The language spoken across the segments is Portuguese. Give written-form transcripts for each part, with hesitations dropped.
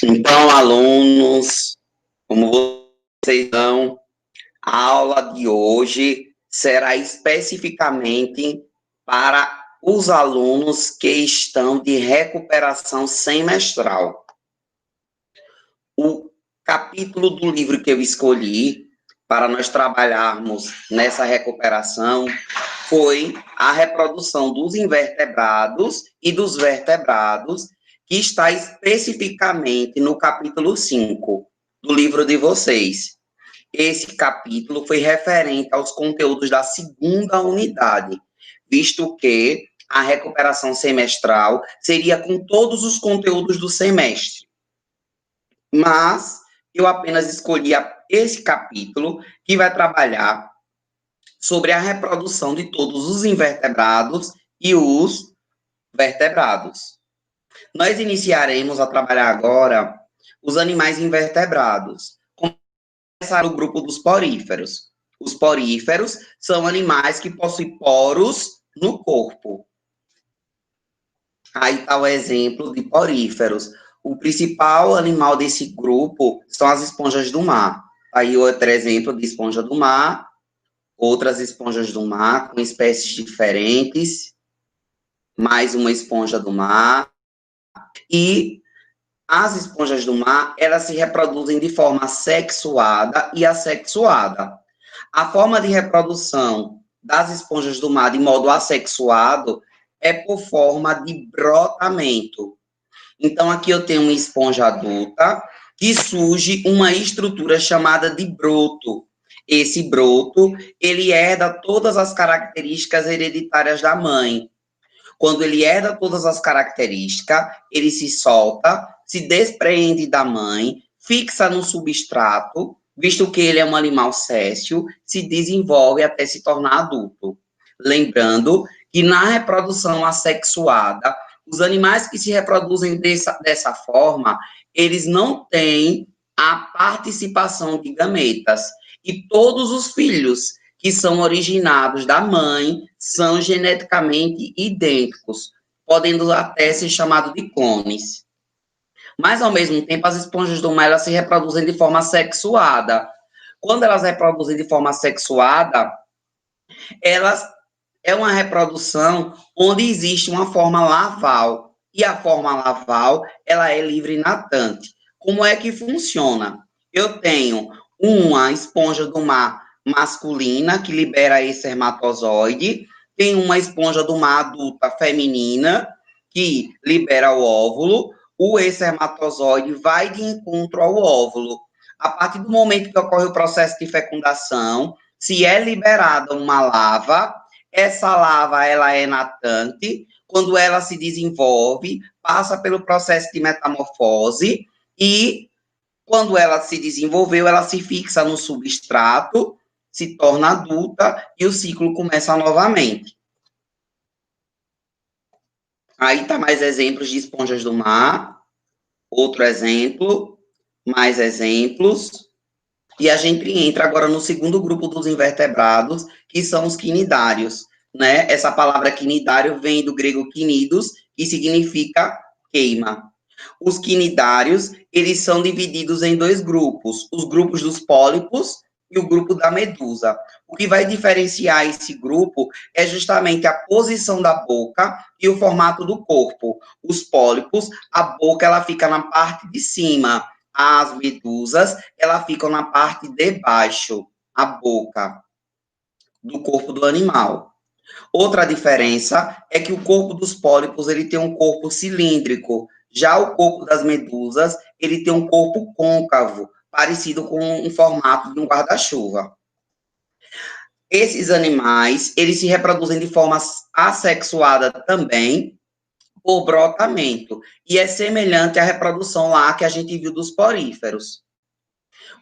Então, alunos, como vocês estão, a aula de hoje será especificamente para os alunos que estão de recuperação semestral. O capítulo do livro que eu escolhi para nós trabalharmos nessa recuperação foi a reprodução dos invertebrados e dos vertebrados, que está especificamente no capítulo 5 do livro de vocês. Esse capítulo foi referente aos conteúdos da segunda unidade, visto que a recuperação semestral seria com todos os conteúdos do semestre. Mas eu apenas escolhi esse capítulo, que vai trabalhar sobre a reprodução de todos os invertebrados e os vertebrados. Nós iniciaremos a trabalhar agora os animais invertebrados. Começar no grupo dos poríferos. Os poríferos são animais que possuem poros no corpo. Aí está o exemplo de poríferos. O principal animal desse grupo são as esponjas do mar. Aí outro exemplo de esponja do mar, outras esponjas do mar com espécies diferentes, mais uma esponja do mar. E as esponjas do mar, elas se reproduzem de forma sexuada e assexuada. A forma de reprodução das esponjas do mar de modo assexuado é por forma de brotamento. Então, aqui eu tenho uma esponja adulta que surge uma estrutura chamada de broto. Esse broto, ele herda todas as características hereditárias da mãe. Quando ele herda todas as características, ele se solta, se despreende da mãe, fixa no substrato, visto que ele é um animal séssil, se desenvolve até se tornar adulto. Lembrando que na reprodução assexuada, os animais que se reproduzem dessa forma, eles não têm a participação de gametas. E todos os filhos que são originados da mãe são geneticamente idênticos, podendo até ser chamados de clones. Mas, ao mesmo tempo, as esponjas do mar, elas se reproduzem de forma sexuada. Quando elas reproduzem de forma sexuada, elas é uma reprodução onde existe uma forma larval. E a forma larval, ela é livre e natante. Como é que funciona? Eu tenho uma esponja do mar masculina, que libera esse espermatozoide, tem uma esponja do mar adulta feminina, que libera o óvulo, o espermatozoide vai de encontro ao óvulo. A partir do momento que ocorre o processo de fecundação, se é liberada uma larva, essa larva ela é natante, quando ela se desenvolve, passa pelo processo de metamorfose e quando ela se desenvolveu, ela se fixa no substrato, se torna adulta e o ciclo começa novamente. Aí tá mais exemplos de esponjas do mar, outro exemplo, mais exemplos. E a gente entra agora no segundo grupo dos invertebrados, que são os quinidários, né? Essa palavra quinidário vem do grego quinidos, que significa queima. Os quinidários, eles são divididos em dois grupos, os grupos dos pólipos e o grupo da medusa. O que vai diferenciar esse grupo é justamente a posição da boca e o formato do corpo. Os pólipos, a boca ela fica na parte de cima, as medusas, ela ficam na parte de baixo, a boca do corpo do animal. Outra diferença é que o corpo dos pólipos, ele tem um corpo cilíndrico, já o corpo das medusas, ele tem um corpo côncavo, parecido com um formato de um guarda-chuva. Esses animais, eles se reproduzem de forma assexuada também, por brotamento, e é semelhante à reprodução lá que a gente viu dos poríferos.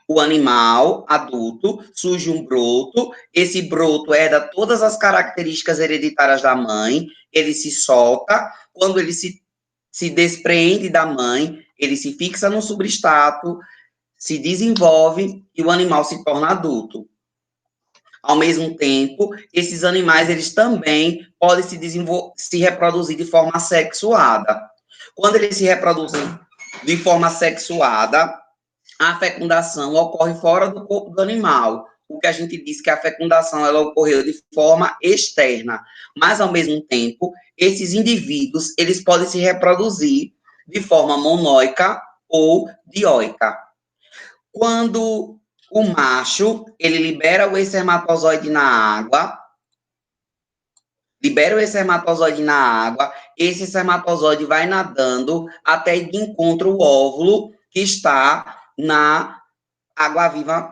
O animal adulto, surge um broto, esse broto herda todas as características hereditárias da mãe, ele se solta, quando ele se despreende da mãe, ele se fixa no substrato, se desenvolve e o animal se torna adulto. Ao mesmo tempo, esses animais, eles também podem se reproduzir de forma sexuada. Quando eles se reproduzem de forma sexuada, a fecundação ocorre fora do corpo do animal. O que a gente diz que a fecundação ela ocorreu de forma externa, mas ao mesmo tempo, esses indivíduos, eles podem se reproduzir de forma monóica ou dioica. Quando o macho, ele libera o espermatozoide na água, esse espermatozoide vai nadando até de encontro ao óvulo que está na água-viva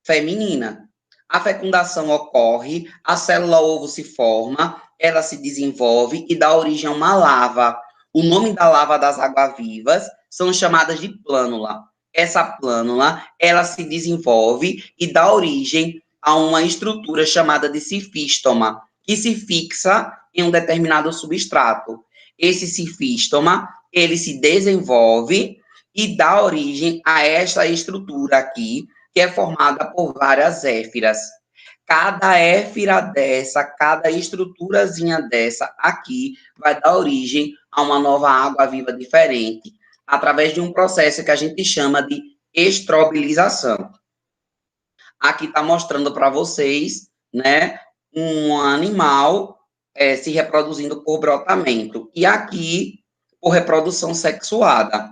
feminina. A fecundação ocorre, a célula ovo se forma, ela se desenvolve e dá origem a uma larva. O nome da larva das águas-vivas são chamadas de plânula. Essa plânula, ela se desenvolve e dá origem a uma estrutura chamada de cifístoma, que se fixa em um determinado substrato. Esse cifístoma, ele se desenvolve e dá origem a esta estrutura aqui, que é formada por várias éfiras. Cada éfira dessa, cada estruturazinha dessa aqui, vai dar origem a uma nova água-viva diferente, através de um processo que a gente chama de estrobilização. Aqui está mostrando para vocês, né, um animal se reproduzindo por brotamento. E aqui, por reprodução sexuada.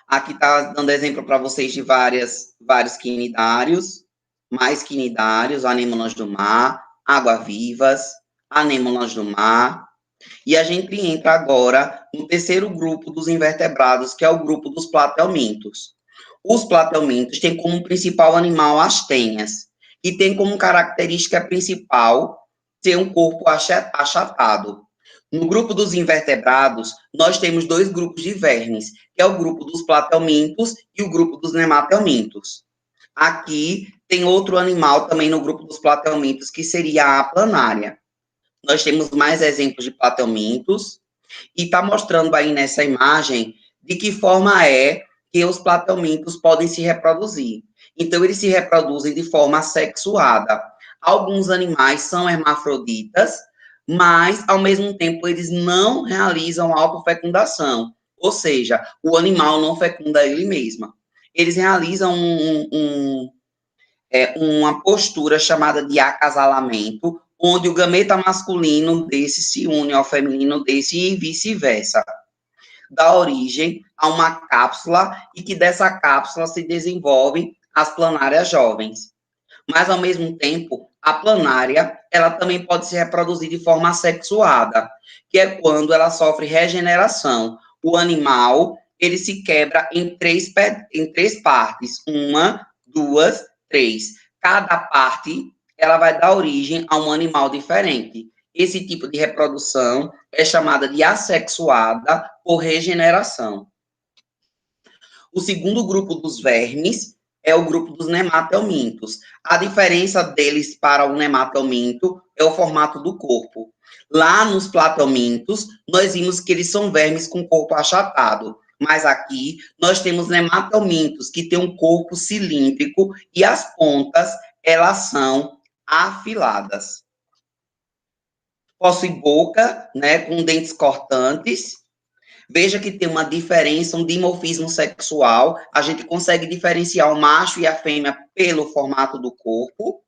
Aqui está dando exemplo para vocês de vários quinidários, mais quinidários, anêmonas do mar, água-vivas, anêmonas do mar. E a gente entra agora no terceiro grupo dos invertebrados, que é o grupo dos platelmintos. Os platelmintos têm como principal animal as tenhas, e tem como característica principal ter um corpo achatado. No grupo dos invertebrados, nós temos dois grupos de vermes, que é o grupo dos platelmintos e o grupo dos nematelmintos. Aqui tem outro animal também no grupo dos platelmintos, que seria a planária. Nós temos mais exemplos de platelmintos, e está mostrando aí nessa imagem de que forma é que os platelmintos podem se reproduzir. Então, eles se reproduzem de forma sexuada. Alguns animais são hermafroditas, mas, ao mesmo tempo, eles não realizam autofecundação, ou seja, o animal não fecunda ele mesmo. Eles realizam uma postura chamada de acasalamento, onde o gameta masculino desse se une ao feminino desse e vice-versa. Dá origem a uma cápsula e que dessa cápsula se desenvolvem as planárias jovens. Mas, ao mesmo tempo, a planária, ela também pode se reproduzir de forma assexuada, que é quando ela sofre regeneração. O animal, ele se quebra em três partes. 1, 2, 3. Cada parte, ela vai dar origem a um animal diferente. Esse tipo de reprodução é chamada de assexuada por regeneração. O segundo grupo dos vermes é o grupo dos nematelmintos. A diferença deles para o nematelminto é o formato do corpo. Lá nos platelmintos, nós vimos que eles são vermes com corpo achatado. Mas aqui, nós temos nematelmintos, que têm um corpo cilíndrico e as pontas, elas são afiladas. Possui boca, né, com dentes cortantes. Veja que tem uma diferença, um dimorfismo sexual. A gente consegue diferenciar o macho e a fêmea pelo formato do corpo,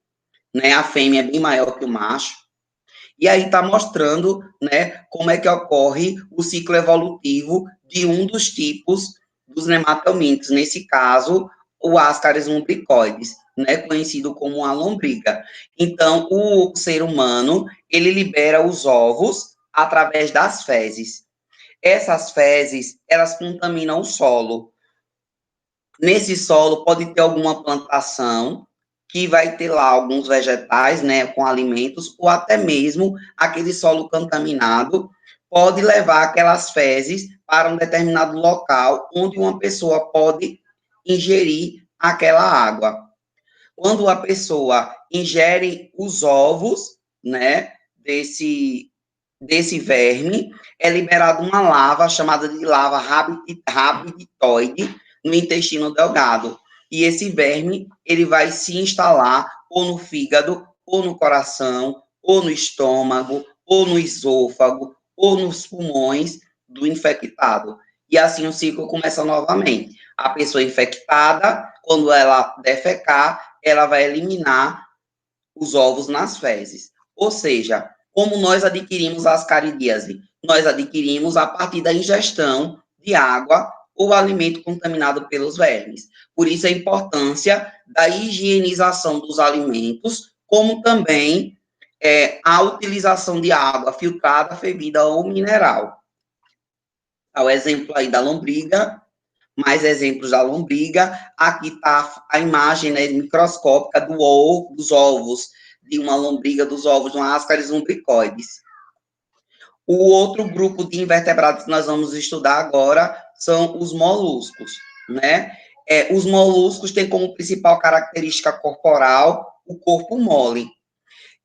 né? A fêmea é bem maior que o macho. E aí está mostrando, né, como é que ocorre o ciclo evolutivo de um dos tipos dos nematelmintos. Nesse caso, o Ascaris lumbricoides, né, conhecido como a lombriga. Então, o ser humano, ele libera os ovos através das fezes. Essas fezes, elas contaminam o solo. Nesse solo pode ter alguma plantação, que vai ter lá alguns vegetais, né, com alimentos, ou até mesmo aquele solo contaminado pode levar aquelas fezes para um determinado local, onde uma pessoa pode ingerir aquela água. Quando a pessoa ingere os ovos, né, desse verme, é liberada uma lava chamada de lava rabditoide no intestino delgado. E esse verme, ele vai se instalar ou no fígado, ou no coração, ou no estômago, ou no esôfago, ou nos pulmões do infectado. E assim o ciclo começa novamente. A pessoa infectada, quando ela defecar, ela vai eliminar os ovos nas fezes. Ou seja, como nós adquirimos a ascaridíase? Nós adquirimos a partir da ingestão de água ou alimento contaminado pelos vermes. Por isso a importância da higienização dos alimentos, como também a utilização de água filtrada, fervida ou mineral. O exemplo aí da lombriga, mais exemplos da lombriga. Aqui está a imagem, né, microscópica dos ovos, de uma lombriga, dos ovos de uma Ascaris lumbricoides. O outro grupo de invertebrados que nós vamos estudar agora são os moluscos, né? Os moluscos têm como principal característica corporal o corpo mole.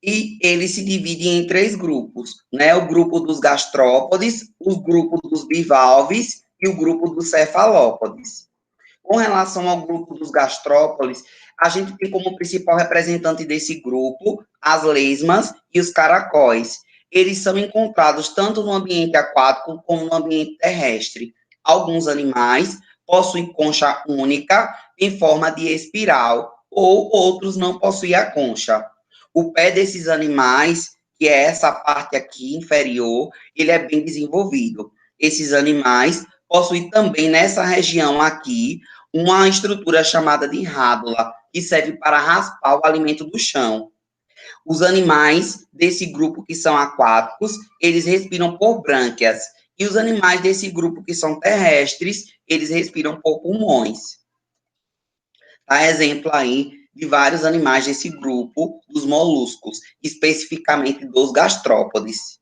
E ele se divide em 3 grupos, né? O grupo dos gastrópodes, o grupo dos bivalves e o grupo dos cefalópodes. Com relação ao grupo dos gastrópodes, a gente tem como principal representante desse grupo as lesmas e os caracóis. Eles são encontrados tanto no ambiente aquático como no ambiente terrestre. Alguns animais possuem concha única em forma de espiral, ou outros não possuem a concha. O pé desses animais, que é essa parte aqui inferior, ele é bem desenvolvido. Esses animais possuem também nessa região aqui uma estrutura chamada de rádula, que serve para raspar o alimento do chão. Os animais desse grupo que são aquáticos, eles respiram por brânquias, e os animais desse grupo que são terrestres, eles respiram por pulmões. Tá exemplo aí de vários animais desse grupo dos moluscos, especificamente dos gastrópodes.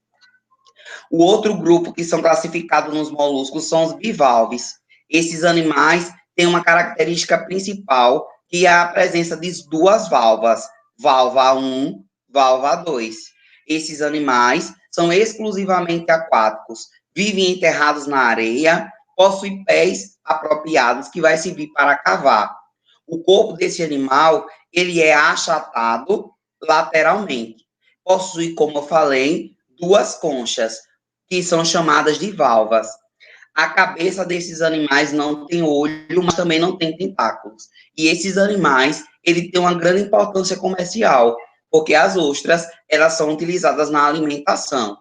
O outro grupo que são classificados nos moluscos são os bivalves. Esses animais têm uma característica principal, que é a presença de 2 valvas, valva 1, valva 2. Esses animais são exclusivamente aquáticos, vivem enterrados na areia, possuem pés apropriados que vai servir para cavar. O corpo desse animal, ele é achatado lateralmente. Possui, como eu falei, 2 conchas, que são chamadas de valvas. A cabeça desses animais não tem olho, mas também não tem tentáculos. E esses animais, ele tem uma grande importância comercial, porque as ostras, elas são utilizadas na alimentação.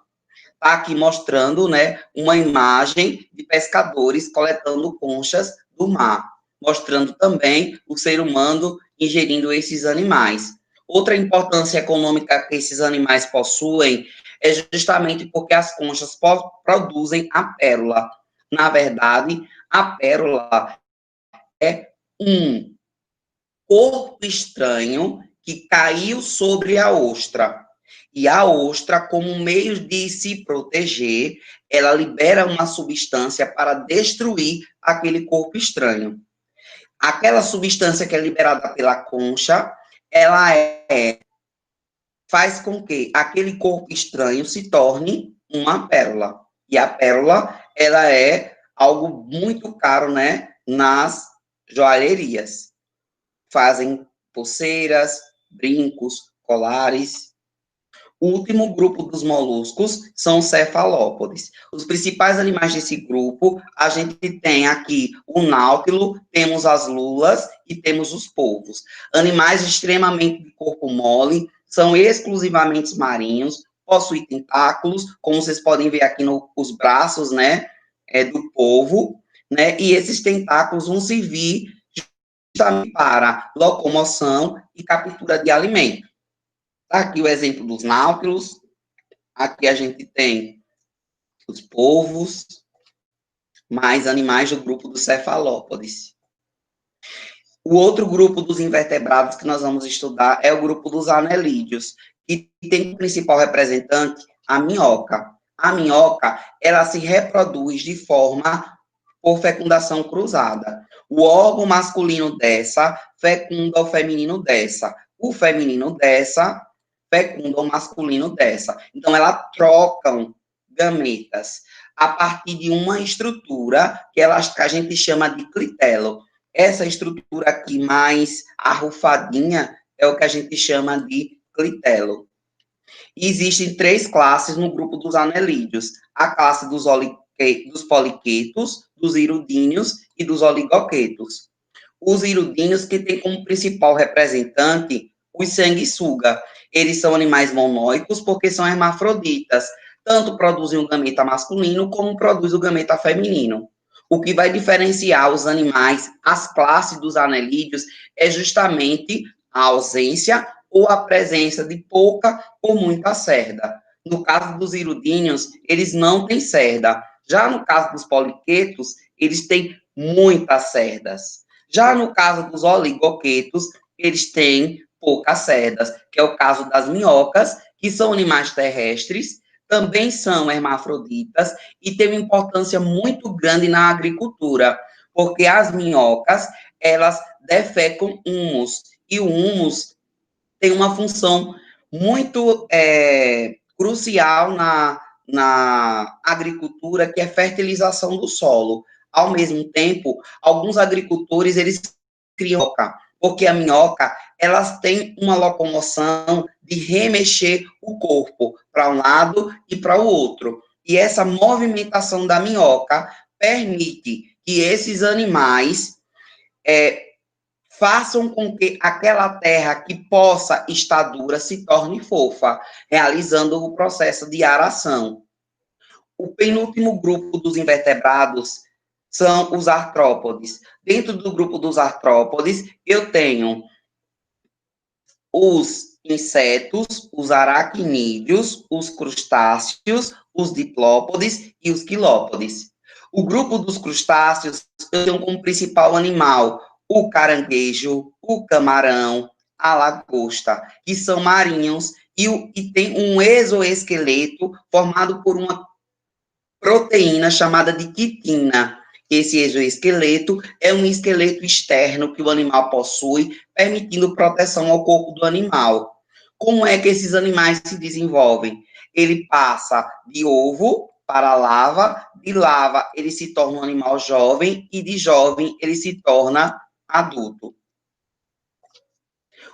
Está aqui mostrando, né, uma imagem de pescadores coletando conchas do mar, mostrando também o ser humano ingerindo esses animais. Outra importância econômica que esses animais possuem é justamente porque as conchas produzem a pérola. Na verdade, a pérola é um corpo estranho que caiu sobre a ostra. E a ostra, como meio de se proteger, ela libera uma substância para destruir aquele corpo estranho. Aquela substância que é liberada pela concha, ela faz com que aquele corpo estranho se torne uma pérola. E a pérola, ela é algo muito caro, né, nas joalherias. Fazem pulseiras, brincos, colares. O último grupo dos moluscos são os cefalópodes. Os principais animais desse grupo, a gente tem aqui o náutilo, temos as lulas e temos os polvos. Animais extremamente de corpo mole, são exclusivamente marinhos, possuem tentáculos, como vocês podem ver aqui nos braços, né, do polvo, né, e esses tentáculos vão servir justamente para locomoção e captura de alimento. Aqui o exemplo dos náutilos, aqui a gente tem os polvos, mais animais do grupo dos cefalópodes. O outro grupo dos invertebrados que nós vamos estudar é o grupo dos anelídeos, que tem como principal representante a minhoca. A minhoca, ela se reproduz de forma por fecundação cruzada. O órgão masculino dessa fecunda o feminino dessa. O feminino dessa fecunda o masculino dessa. Então, elas trocam gametas a partir de uma estrutura que a gente chama de clitelo. Essa estrutura aqui mais arrufadinha é o que a gente chama de clitelo. E existem 3 classes no grupo dos anelídeos: a classe dos poliquetos, dos irudíneos e dos oligoquetos. Os irudíneos, que tem como principal representante os sanguessuga. Eles são animais monóicos porque são hermafroditas, tanto produzem o gameta masculino como produzem o gameta feminino. O que vai diferenciar os animais, as classes dos anelídeos, é justamente a ausência ou a presença de pouca ou muita cerda. No caso dos irudíneos, eles não têm cerda. Já no caso dos poliquetos, eles têm muitas cerdas. Já no caso dos oligoquetos, eles têm poucas cerdas, que é o caso das minhocas, que são animais terrestres, também são hermafroditas e têm uma importância muito grande na agricultura, porque as minhocas, elas defecam humus, e o humus tem uma função muito crucial na agricultura, que é fertilização do solo. Ao mesmo tempo, alguns agricultores, eles criam minhoca, porque a minhoca, elas têm uma locomoção de remexer o corpo para um lado e para o outro. E essa movimentação da minhoca permite que esses animais façam com que aquela terra que possa estar dura se torne fofa, realizando o processo de aração. O penúltimo grupo dos invertebrados são os artrópodes. Dentro do grupo dos artrópodes, eu tenho os insetos, os aracnídeos, os crustáceos, os diplópodes e os quilópodes. O grupo dos crustáceos, eu tenho como principal animal o caranguejo, o camarão, a lagosta, que são marinhos e tem um exoesqueleto formado por uma proteína chamada de quitina. Esse exoesqueleto é um esqueleto externo que o animal possui, permitindo proteção ao corpo do animal. Como é que esses animais se desenvolvem? Ele passa de ovo para lava, de lava ele se torna um animal jovem e de jovem ele se torna adulto.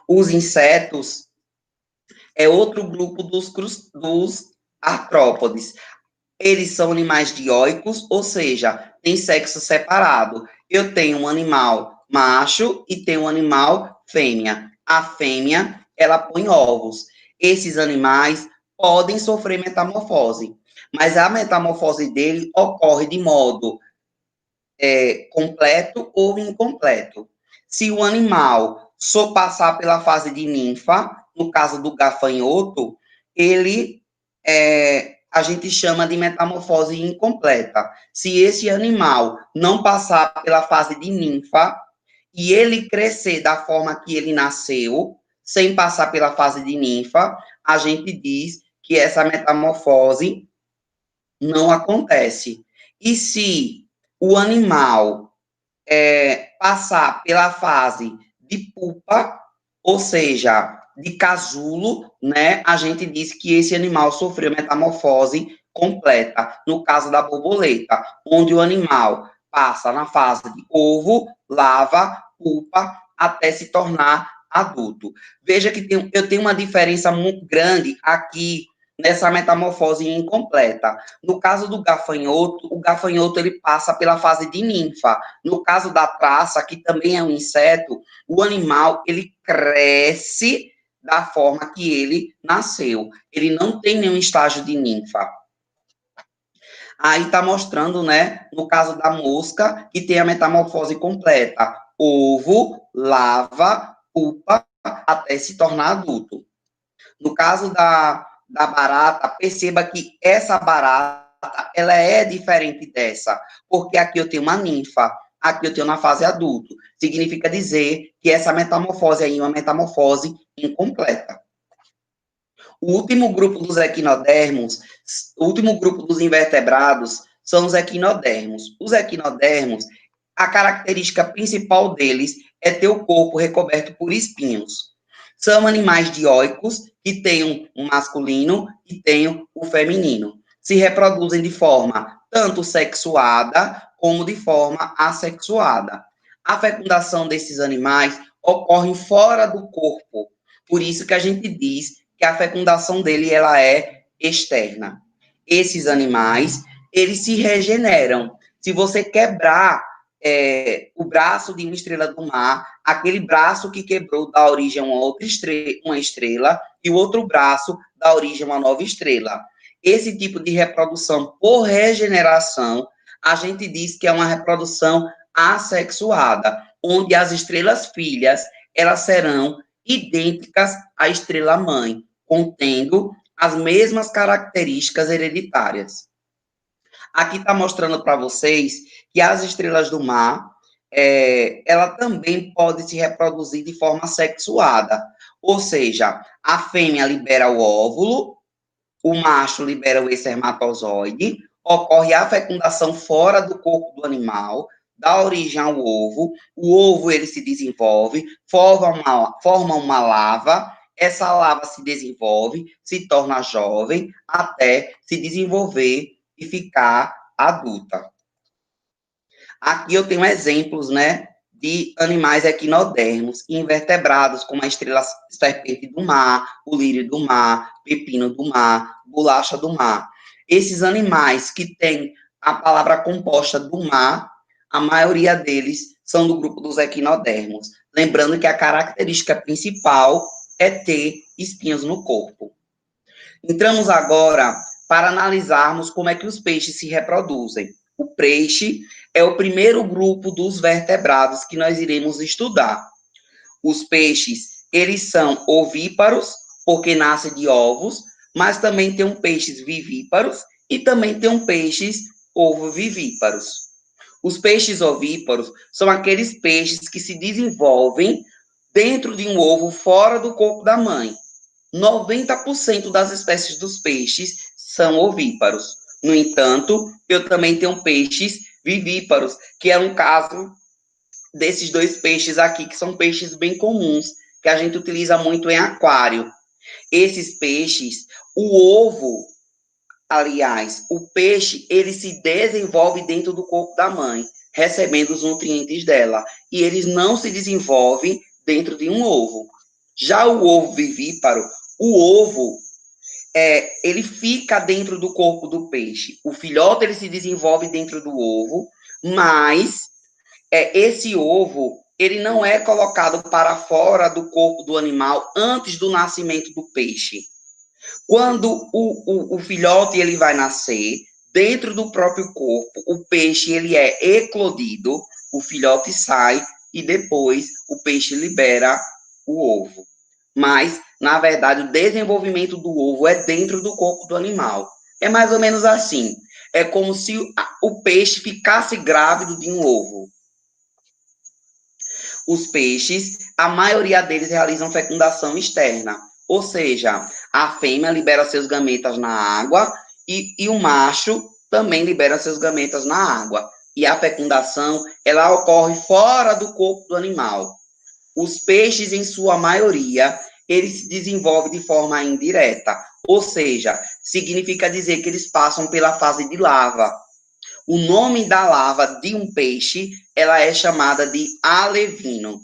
Os insetos é outro grupo dos artrópodes. Eles são animais dioicos, ou seja, têm sexo separado. Eu tenho um animal macho e tenho um animal fêmea. A fêmea, ela põe ovos. Esses animais podem sofrer metamorfose, mas a metamorfose dele ocorre de modo completo ou incompleto. Se o animal só passar pela fase de ninfa, no caso do gafanhoto, ele a gente chama de metamorfose incompleta. Se esse animal não passar pela fase de ninfa e ele crescer da forma que ele nasceu, sem passar pela fase de ninfa, a gente diz que essa metamorfose não acontece. E se o animal passar pela fase de pupa, ou seja, de casulo, né, a gente diz que esse animal sofreu metamorfose completa, no caso da borboleta, onde o animal passa na fase de ovo, larva, pupa, até se tornar adulto. Veja que eu tenho uma diferença muito grande aqui nessa metamorfose incompleta. No caso do gafanhoto, o gafanhoto ele passa pela fase de ninfa. No caso da traça, que também é um inseto, o animal ele cresce da forma que ele nasceu. Ele não tem nenhum estágio de ninfa. Aí está mostrando, né, no caso da mosca, que tem a metamorfose completa. Ovo, larva, pupa, até se tornar adulto. No caso da barata, perceba que essa barata, ela é diferente dessa, porque aqui eu tenho uma ninfa, aqui eu tenho na fase adulto. Significa dizer que essa metamorfose aí é uma metamorfose incompleta. O último grupo dos equinodermos, o último grupo dos invertebrados são os equinodermos. Os equinodermos, a característica principal deles é ter o corpo recoberto por espinhos. São animais dioicos que têm um masculino e têm o feminino. Se reproduzem de forma tanto sexuada como de forma assexuada. A fecundação desses animais ocorre fora do corpo. Por isso que a gente diz que a fecundação dele ela é externa. Esses animais, eles se regeneram. Se você quebrar o braço de uma estrela do mar, aquele braço que quebrou dá origem a uma estrela, e o outro braço dá origem a uma nova estrela. Esse tipo de reprodução por regeneração, a gente diz que é uma reprodução assexuada, onde as estrelas filhas, elas serão idênticas à estrela mãe, contendo as mesmas características hereditárias. Aqui está mostrando para vocês que as estrelas do mar, ela também pode se reproduzir de forma sexuada, ou seja, a fêmea libera o óvulo, o macho libera o espermatozoide, ocorre a fecundação fora do corpo do animal, dá origem ao ovo, o ovo ele se desenvolve, forma uma lava, essa lava se desenvolve, se torna jovem, até se desenvolver e ficar adulta. Aqui eu tenho exemplos, né, de animais equinodermos, invertebrados, como a estrela serpente do mar, o lírio do mar, pepino do mar, bolacha do mar. Esses animais que têm a palavra composta do mar, a maioria deles são do grupo dos equinodermos. Lembrando que a característica principal é ter espinhos no corpo. Entramos agora para analisarmos como é que os peixes se reproduzem. O peixe é o primeiro grupo dos vertebrados que nós iremos estudar. Os peixes, eles são ovíparos, porque nascem de ovos, mas também tem peixes vivíparos e também tem peixes ovovivíparos. Os peixes ovíparos são aqueles peixes que se desenvolvem dentro de um ovo fora do corpo da mãe. 90% das espécies dos peixes são ovíparos. No entanto, eu também tenho peixes vivíparos, que é um caso desses dois peixes aqui, que são peixes bem comuns, que a gente utiliza muito em aquário. Esses peixes, o ovo, aliás, o peixe, ele se desenvolve dentro do corpo da mãe, recebendo os nutrientes dela, e eles não se desenvolvem dentro de um ovo. Já o ovo vivíparo, o ovo, ele fica dentro do corpo do peixe. O filhote, ele se desenvolve dentro do ovo, mas esse ovo, ele não é colocado para fora do corpo do animal antes do nascimento do peixe. Quando o filhote ele vai nascer, dentro do próprio corpo, o peixe ele é eclodido, o filhote sai e depois o peixe libera o ovo. Mas, na verdade, o desenvolvimento do ovo é dentro do corpo do animal. É mais ou menos assim. É como se o peixe ficasse grávido de um ovo. Os peixes, a maioria deles realizam fecundação externa. Ou seja, a fêmea libera seus gametas na água e o macho também libera seus gametas na água. E a fecundação, ela ocorre fora do corpo do animal. Os peixes, em sua maioria, eles se desenvolvem de forma indireta. Ou seja, significa dizer que eles passam pela fase de larva. O nome da larva de um peixe, ela é chamada de alevino.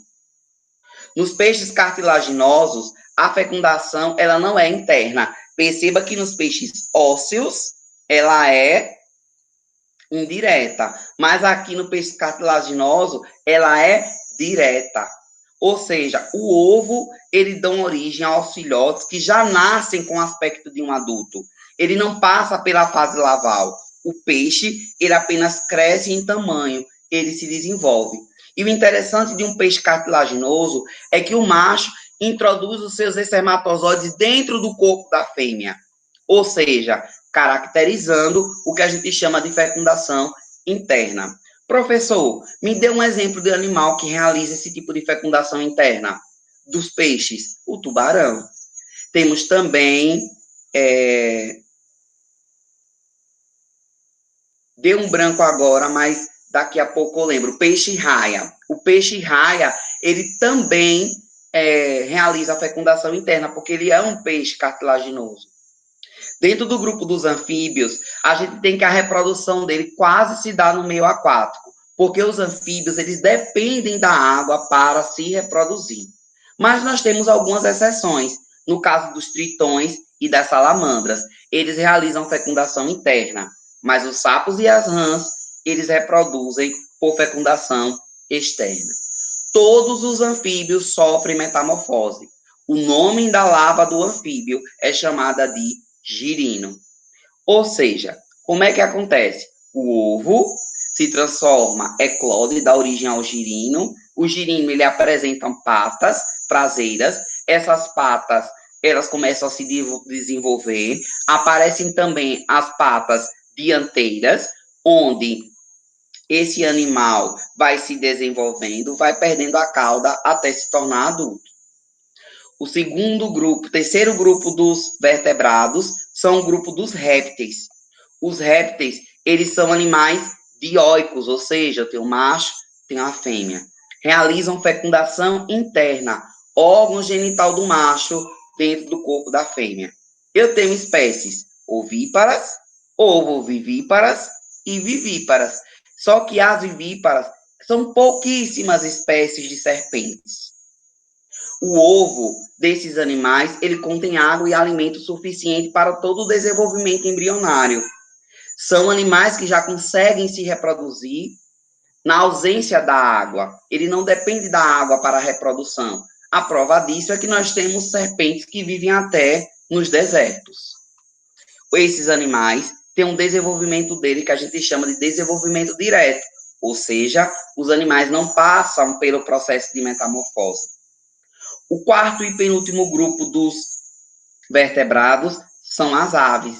Nos peixes cartilaginosos, a fecundação, ela não é interna. Perceba que nos peixes ósseos, ela é indireta. Mas aqui no peixe cartilaginoso, ela é direta. Ou seja, o ovo, ele dá origem aos filhotes que já nascem com o aspecto de um adulto. Ele não passa pela fase larval. O peixe, ele apenas cresce em tamanho, ele se desenvolve. E o interessante de um peixe cartilaginoso é que o macho introduz os seus espermatozoides dentro do corpo da fêmea. Ou seja, caracterizando o que a gente chama de fecundação interna. Professor, me dê um exemplo de animal que realiza esse tipo de fecundação interna dos peixes. O tubarão. Temos também... Deu um branco agora, mas daqui a pouco eu lembro. O peixe-raia. O peixe-raia, ele também realiza a fecundação interna, porque ele é um peixe cartilaginoso. Dentro do grupo dos anfíbios, a gente tem que a reprodução dele quase se dá no meio aquático, porque os anfíbios, eles dependem da água para se reproduzir. Mas nós temos algumas exceções. No caso dos tritões e das salamandras, eles realizam fecundação interna, mas os sapos e as rãs, eles reproduzem por fecundação externa. Todos os anfíbios sofrem metamorfose. O nome da larva do anfíbio é chamada de girino. Ou seja, como é que acontece? O ovo se transforma, eclode, dá origem ao girino. O girino, ele apresenta patas traseiras. Essas patas, elas começam a se desenvolver. Aparecem também as patas dianteiras, onde esse animal vai se desenvolvendo, vai perdendo a cauda até se tornar adulto. O terceiro grupo dos vertebrados são o grupo dos répteis. Os répteis, eles são animais dioicos, ou seja, tem o macho, tem a fêmea. Realizam fecundação interna, órgão genital do macho dentro do corpo da fêmea. Eu tenho espécies ovíparas, ovovivíparas e vivíparas. Só que as vivíparas são pouquíssimas espécies de serpentes. O ovo desses animais, ele contém água e alimento suficiente para todo o desenvolvimento embrionário. São animais que já conseguem se reproduzir na ausência da água. Ele não depende da água para a reprodução. A prova disso é que nós temos serpentes que vivem até nos desertos. Esses animais têm um desenvolvimento dele que a gente chama de desenvolvimento direto, ou seja, os animais não passam pelo processo de metamorfose. O quarto e penúltimo grupo dos vertebrados são as aves.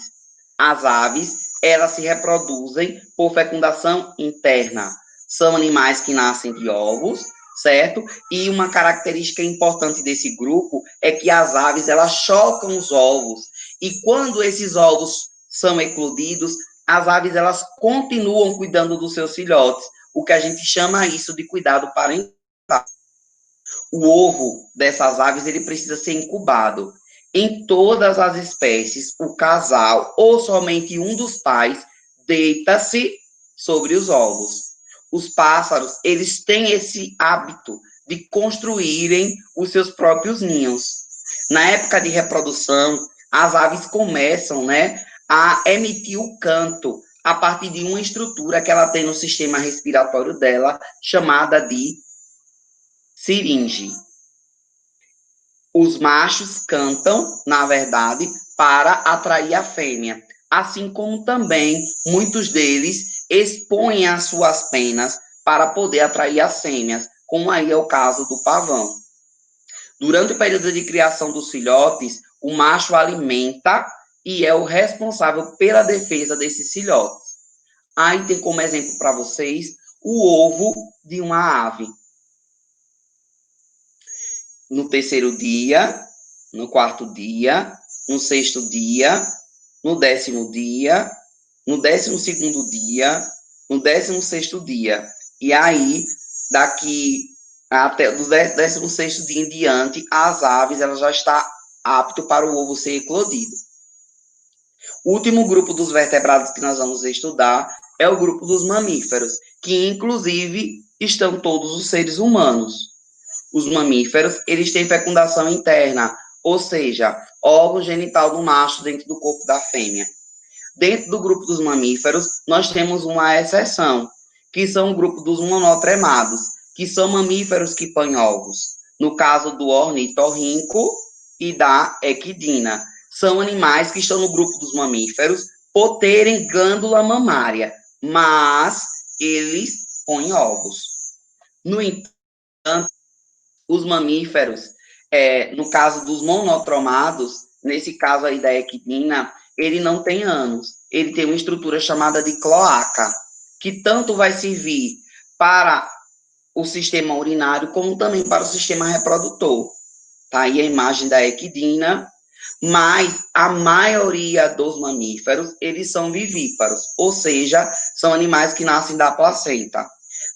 As aves, elas se reproduzem por fecundação interna. São animais que nascem de ovos, certo? E uma característica importante desse grupo é que as aves, elas chocam os ovos. E quando esses ovos são eclodidos, as aves, elas continuam cuidando dos seus filhotes. O que a gente chama isso de cuidado parental. O ovo dessas aves, ele precisa ser incubado. Em todas as espécies, o casal ou somente um dos pais deita-se sobre os ovos. Os pássaros, eles têm esse hábito de construírem os seus próprios ninhos. Na época de reprodução, as aves começam, a emitir o canto a partir de uma estrutura que ela tem no sistema respiratório dela, chamada de siringe. Os machos cantam, na verdade, para atrair a fêmea, assim como também muitos deles expõem as suas penas para poder atrair as fêmeas, como aí é o caso do pavão. Durante o período de criação dos filhotes, o macho alimenta e é o responsável pela defesa desses filhotes. Aí tem como exemplo para vocês o ovo de uma ave. No terceiro dia, no quarto dia, no sexto dia, no 10º dia, no 12º dia, no 16º dia. E aí, daqui até do 16º dia em diante, as aves, elas já estão aptas para o ovo ser eclodido. O último grupo dos vertebrados que nós vamos estudar é o grupo dos mamíferos, que inclusive estão todos os seres humanos. Os mamíferos, eles têm fecundação interna, ou seja, órgão genital do macho dentro do corpo da fêmea. Dentro do grupo dos mamíferos, nós temos uma exceção, que são o grupo dos monotremados, que são mamíferos que põem ovos. No caso do ornitorrinco e da equidna. São animais que estão no grupo dos mamíferos por terem glândula mamária, mas eles põem ovos. No entanto, os mamíferos, no caso dos monotromados, nesse caso aí da equidna, ele não tem ânus, ele tem uma estrutura chamada de cloaca, que tanto vai servir para o sistema urinário, como também para o sistema reprodutor. Tá aí a imagem da equidna, mas a maioria dos mamíferos, eles são vivíparos, ou seja, são animais que nascem da placenta.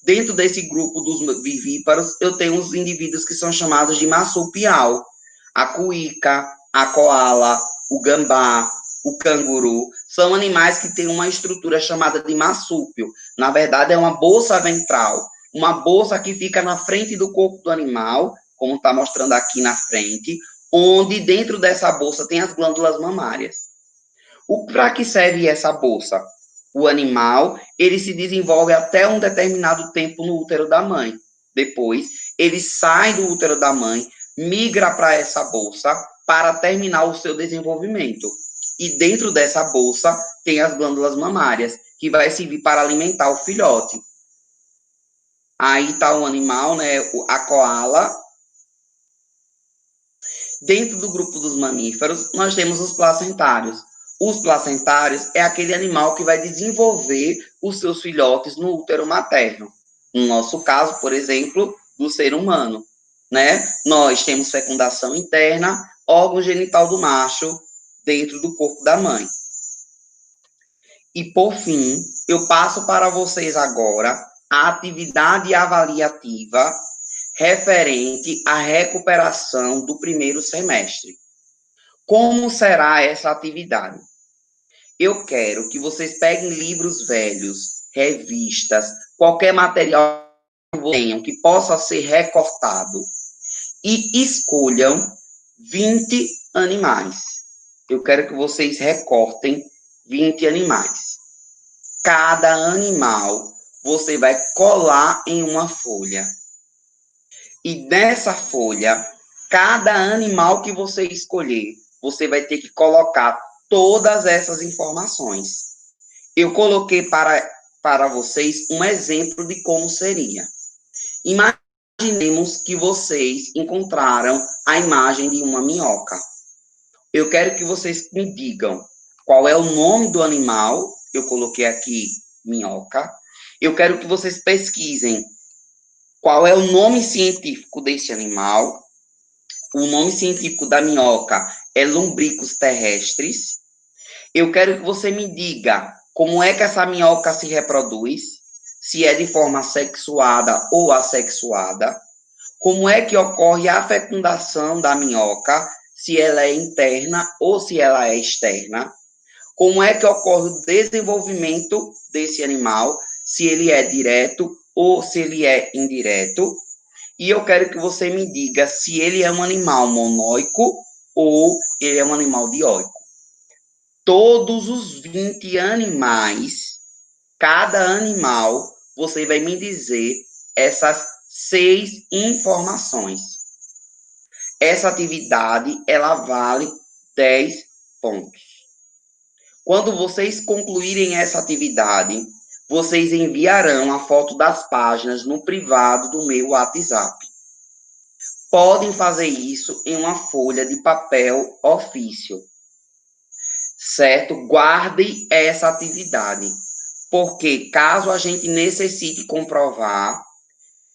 Dentro desse grupo dos vivíparos, eu tenho os indivíduos que são chamados de marsupial. A cuíca, a coala, o gambá, o canguru, são animais que têm uma estrutura chamada de marsúpio. Na verdade, é uma bolsa ventral, uma bolsa que fica na frente do corpo do animal, como está mostrando aqui na frente, onde dentro dessa bolsa tem as glândulas mamárias. Para que serve essa bolsa? O animal, ele se desenvolve até um determinado tempo no útero da mãe. Depois, ele sai do útero da mãe, migra para essa bolsa para terminar o seu desenvolvimento. E dentro dessa bolsa tem as glândulas mamárias, que vai servir para alimentar o filhote. Aí está o animal, né, a koala. Dentro do grupo dos mamíferos, nós temos os placentários. Os placentários é aquele animal que vai desenvolver os seus filhotes no útero materno. No nosso caso, por exemplo, do ser humano, né? Nós temos fecundação interna, órgão genital do macho dentro do corpo da mãe. E, por fim, eu passo para vocês agora a atividade avaliativa referente à recuperação do primeiro semestre. Como será essa atividade? Eu quero que vocês peguem livros velhos, revistas, qualquer material que tenham que possa ser recortado e escolham 20 animais. Eu quero que vocês recortem 20 animais. Cada animal você vai colar em uma folha. E nessa folha, cada animal que você escolher, você vai ter que colocar todas essas informações. Eu coloquei para vocês um exemplo de como seria. Imaginemos que vocês encontraram a imagem de uma minhoca. Eu quero que vocês me digam qual é o nome do animal. Eu coloquei aqui minhoca. Eu quero que vocês pesquisem qual é o nome científico desse animal. O nome científico da minhoca é Lumbricus terrestris. Eu quero que você me diga como é que essa minhoca se reproduz, se é de forma sexuada ou assexuada, como é que ocorre a fecundação da minhoca, se ela é interna ou se ela é externa, como é que ocorre o desenvolvimento desse animal, se ele é direto ou se ele é indireto, e eu quero que você me diga se ele é um animal monóico ou ele é um animal dioico. Todos os 20 animais, cada animal, você vai me dizer essas 6 informações. Essa atividade, ela vale 10 pontos. Quando vocês concluírem essa atividade, vocês enviarão a foto das páginas no privado do meu WhatsApp. Podem fazer isso em uma folha de papel ofício. Certo? Guardem essa atividade, porque caso a gente necessite comprovar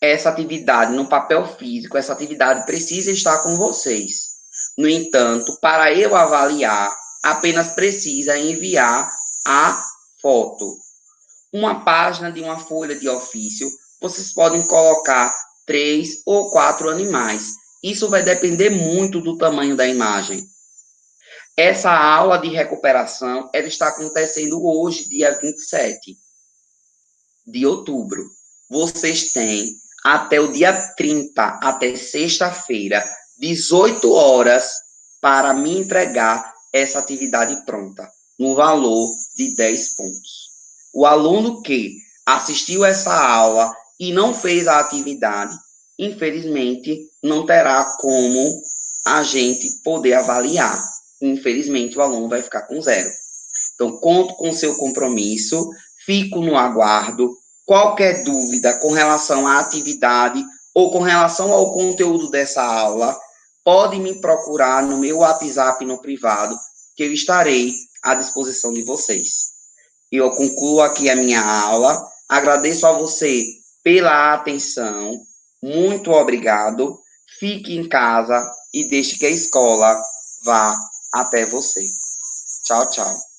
essa atividade no papel físico, essa atividade precisa estar com vocês. No entanto, para eu avaliar, apenas precisa enviar a foto. Uma página de uma folha de ofício, vocês podem colocar 3 ou 4 animais. Isso vai depender muito do tamanho da imagem. Essa aula de recuperação, ela está acontecendo hoje, dia 27 de outubro. Vocês têm até o dia 30, até sexta-feira, 18 horas, para me entregar essa atividade pronta, no valor de 10 pontos. O aluno que assistiu essa aula e não fez a atividade, infelizmente, não terá como a gente poder avaliar. Infelizmente, o aluno vai ficar com 0. Então, conto com seu compromisso, fico no aguardo. Qualquer dúvida com relação à atividade ou com relação ao conteúdo dessa aula, pode me procurar no meu WhatsApp no privado, que eu estarei à disposição de vocês. Eu concluo aqui a minha aula. Agradeço a você pela atenção. Muito obrigado. Fique em casa e deixe que a escola vá até você. Tchau, tchau.